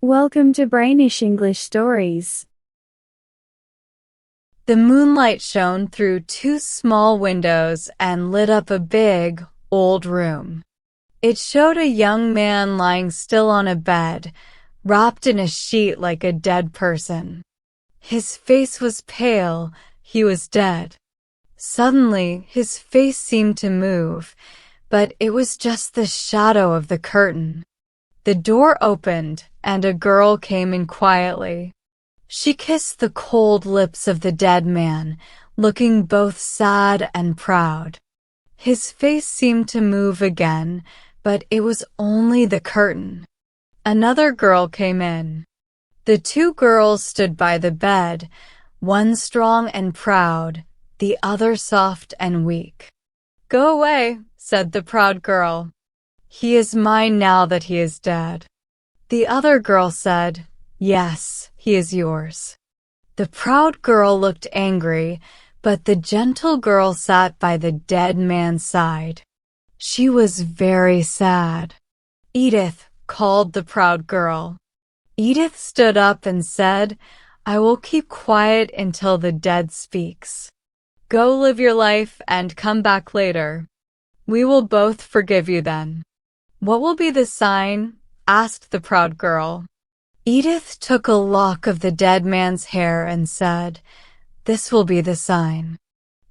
Welcome to Brainish English Stories. The moonlight shone through two small windows and lit up a big, old room. It showed a young man lying still on a bed, wrapped in a sheet like a dead person. His face was pale, he was dead. Suddenly, his face seemed to move, but it was just the shadow of the curtain. The door opened, and a girl came in quietly. She kissed the cold lips of the dead man, looking both sad and proud. His face seemed to move again, but it was only the curtain. Another girl came in. The two girls stood by the bed, one strong and proud, the other soft and weak. "Go away," said the proud girl. "He is mine now that he is dead." The other girl said, "Yes, he is yours." The proud girl looked angry, but the gentle girl sat by the dead man's side. She was very sad. "Edith," called the proud girl. Edith stood up and said, "I will keep quiet until the dead speaks. Go live your life and come back later. We will both forgive you then." "What will be the sign?" asked the proud girl. Edith took a lock of the dead man's hair and said, "This will be the sign."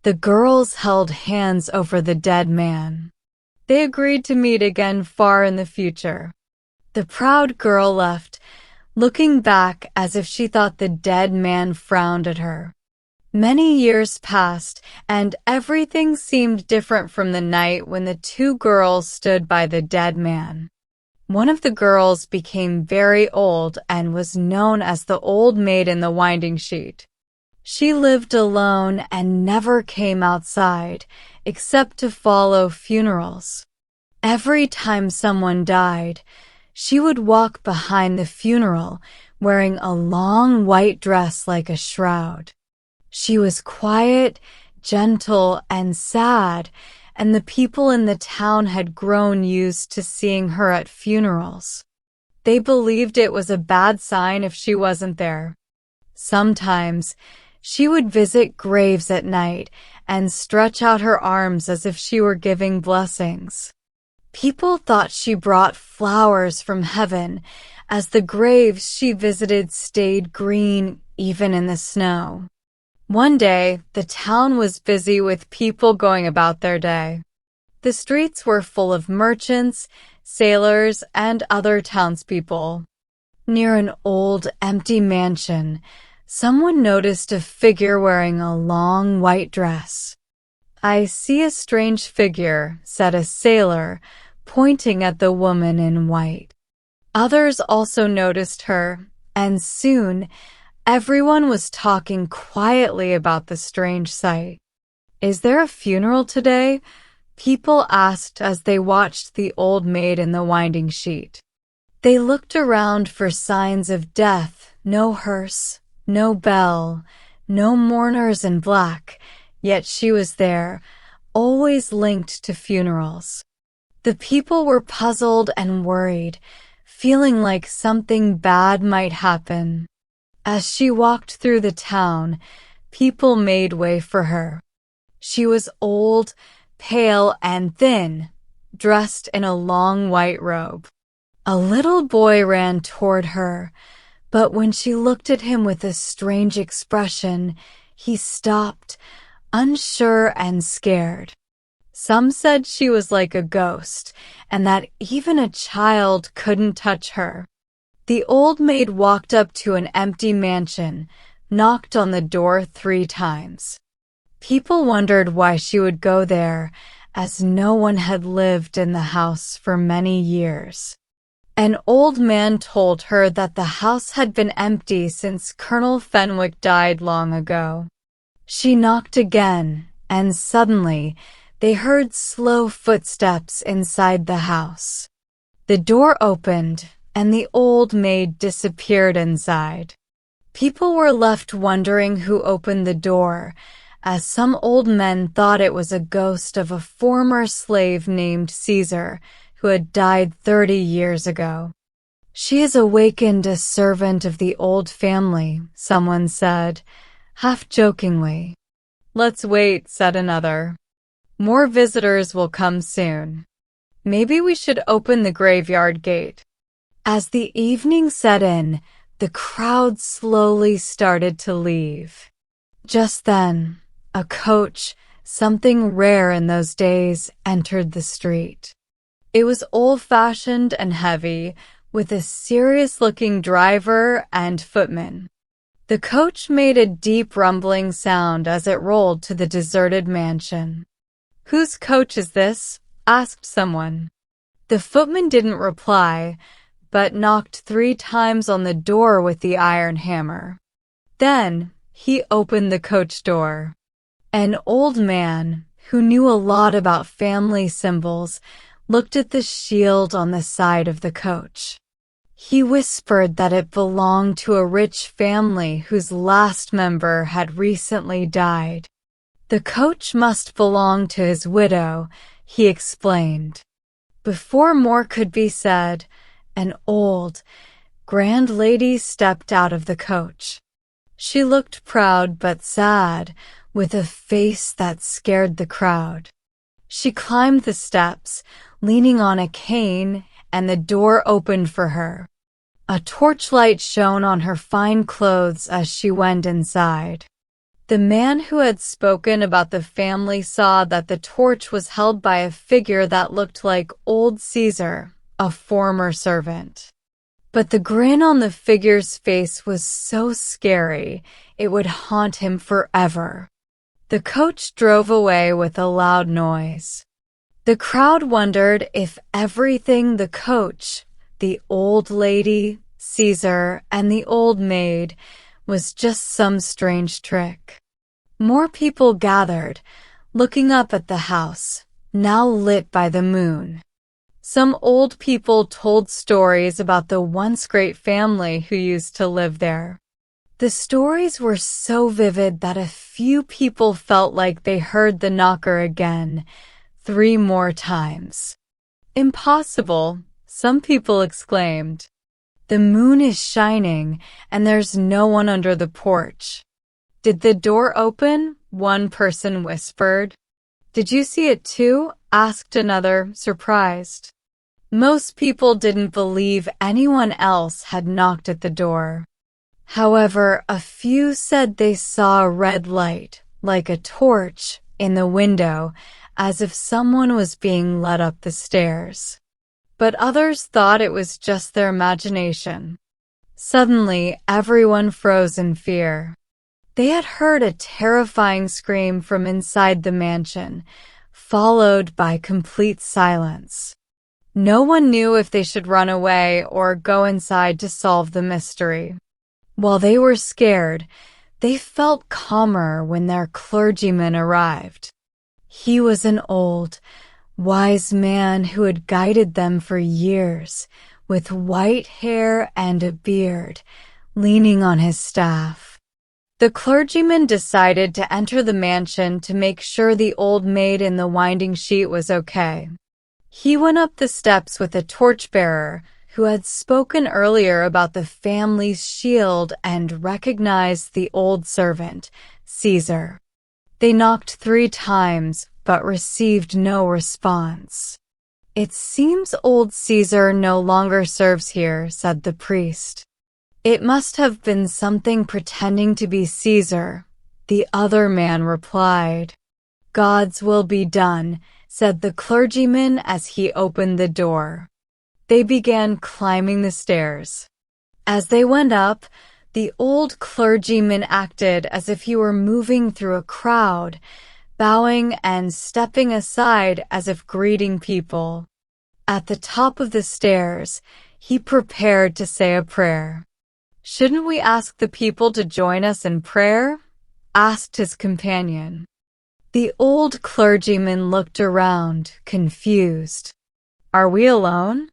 The girls held hands over the dead man. They agreed to meet again far in the future. The proud girl left, looking back as if she thought the dead man frowned at her. Many years passed, and everything seemed different from the night when the two girls stood by the dead man. One of the girls became very old and was known as the old maid in the winding sheet. She lived alone and never came outside, except to follow funerals. Every time someone died, she would walk behind the funeral, wearing a long white dress like a shroud. She was quiet, gentle, and sad, and the people in the town had grown used to seeing her at funerals. They believed it was a bad sign if she wasn't there. Sometimes, she would visit graves at night and stretch out her arms as if she were giving blessings. People thought she brought flowers from heaven, as the graves she visited stayed green even in the snow. One day, the town was busy with people going about their day. The streets were full of merchants, sailors, and other townspeople. Near an old, empty mansion, someone noticed a figure wearing a long white dress. "I see a strange figure," said a sailor, pointing at the woman in white. Others also noticed her, and soon, everyone was talking quietly about the strange sight. "Is there a funeral today?" people asked as they watched the old maid in the winding sheet. They looked around for signs of death, no hearse, no bell, no mourners in black, yet she was there, always linked to funerals. The people were puzzled and worried, feeling like something bad might happen. As she walked through the town, people made way for her. She was old, pale, and thin, dressed in a long white robe. A little boy ran toward her, but when she looked at him with a strange expression, he stopped, unsure and scared. Some said she was like a ghost, and that even a child couldn't touch her. The old maid walked up to an empty mansion, knocked on the door 3 times. People wondered why she would go there, as no one had lived in the house for many years. An old man told her that the house had been empty since Colonel Fenwick died long ago. She knocked again, and suddenly, they heard slow footsteps inside the house. The door opened, and the old maid disappeared inside. People were left wondering who opened the door, as some old men thought it was a ghost of a former slave named Caesar, who had died 30 years ago. "She has awakened a servant of the old family," someone said, half jokingly. "Let's wait," said another. "More visitors will come soon. Maybe we should open the graveyard gate." As the evening set in, the crowd slowly started to leave. Just then, a coach, something rare in those days, entered the street. It was old-fashioned and heavy, with a serious-looking driver and footman. The coach made a deep rumbling sound as it rolled to the deserted mansion. "Whose coach is this?" asked someone. The footman didn't reply, but knocked 3 times on the door with the iron hammer. Then he opened the coach door. An old man, who knew a lot about family symbols, looked at the shield on the side of the coach. He whispered that it belonged to a rich family whose last member had recently died. The coach must belong to his widow, he explained. Before more could be said, an old, grand lady stepped out of the coach. She looked proud but sad, with a face that scared the crowd. She climbed the steps, leaning on a cane, and the door opened for her. A torchlight shone on her fine clothes as she went inside. The man who had spoken about the family saw that the torch was held by a figure that looked like old Caesar, a former servant. But the grin on the figure's face was so scary, it would haunt him forever. The coach drove away with a loud noise. The crowd wondered if everything the coach, the old lady, Caesar, and the old maid was just some strange trick. More people gathered, looking up at the house, now lit by the moon. Some old people told stories about the once great family who used to live there. The stories were so vivid that a few people felt like they heard the knocker again, 3 more times. "Impossible," some people exclaimed. "The moon is shining, and there's no one under the porch." "Did the door open?" one person whispered. "Did you see it too?" asked another, surprised. Most people didn't believe anyone else had knocked at the door. However, a few said they saw a red light, like a torch, in the window, as if someone was being led up the stairs. But others thought it was just their imagination. Suddenly, everyone froze in fear. They had heard a terrifying scream from inside the mansion, followed by complete silence. No one knew if they should run away or go inside to solve the mystery. While they were scared, they felt calmer when their clergyman arrived. He was an old, wise man who had guided them for years, with white hair and a beard, leaning on his staff. The clergyman decided to enter the mansion to make sure the old maid in the winding sheet was okay. He went up the steps with a torchbearer who had spoken earlier about the family's shield and recognized the old servant, Caesar. They knocked 3 times, but received no response. "It seems old Caesar no longer serves here," said the priest. "It must have been something pretending to be Caesar," the other man replied. "God's will be done," said the clergyman as he opened the door. They began climbing the stairs. As they went up, the old clergyman acted as if he were moving through a crowd, bowing and stepping aside as if greeting people. At the top of the stairs, he prepared to say a prayer. "Shouldn't we ask the people to join us in prayer?" asked his companion. The old clergyman looked around, confused. "Are we alone?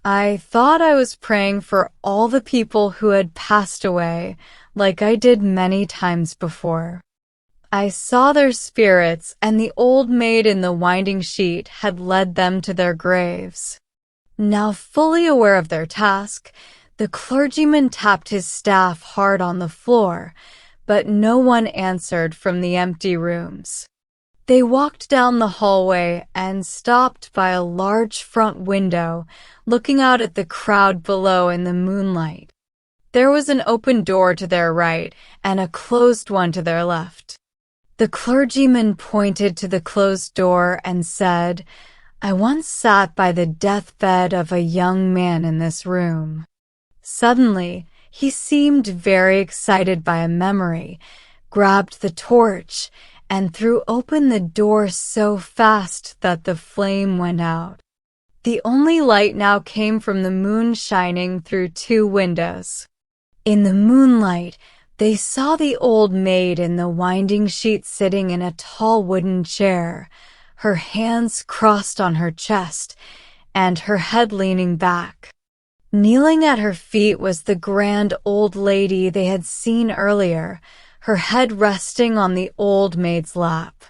I thought I was praying for all the people who had passed away, like I did many times before. I saw their spirits, and the old maid in the winding sheet had led them to their graves." Now fully aware of their task, the clergyman tapped his staff hard on the floor, but no one answered from the empty rooms. They walked down the hallway and stopped by a large front window, looking out at the crowd below in the moonlight. There was an open door to their right and a closed one to their left. The clergyman pointed to the closed door and said, "I once sat by the deathbed of a young man in this room." Suddenly, he seemed very excited by a memory, grabbed the torch, and threw open the door so fast that the flame went out. The only light now came from the moon shining through two windows. In the moonlight, they saw the old maid in the winding sheet sitting in a tall wooden chair, her hands crossed on her chest, and her head leaning back. Kneeling at her feet was the grand old lady they had seen earlier, her head resting on the old maid's lap.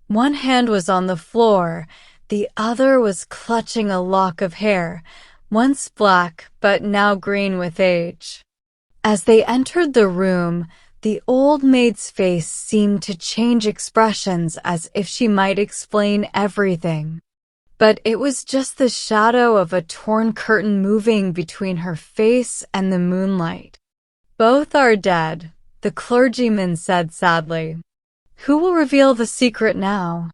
One hand was on the floor, the other was clutching a lock of hair, once black but now green with age. As they entered the room, the old maid's face seemed to change expressions as if she might explain everything. But it was just the shadow of a torn curtain moving between her face and the moonlight. "Both are dead," the clergyman said sadly. "Who will reveal the secret now?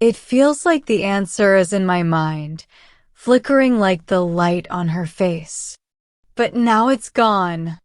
It feels like the answer is in my mind, flickering like the light on her face. But now it's gone."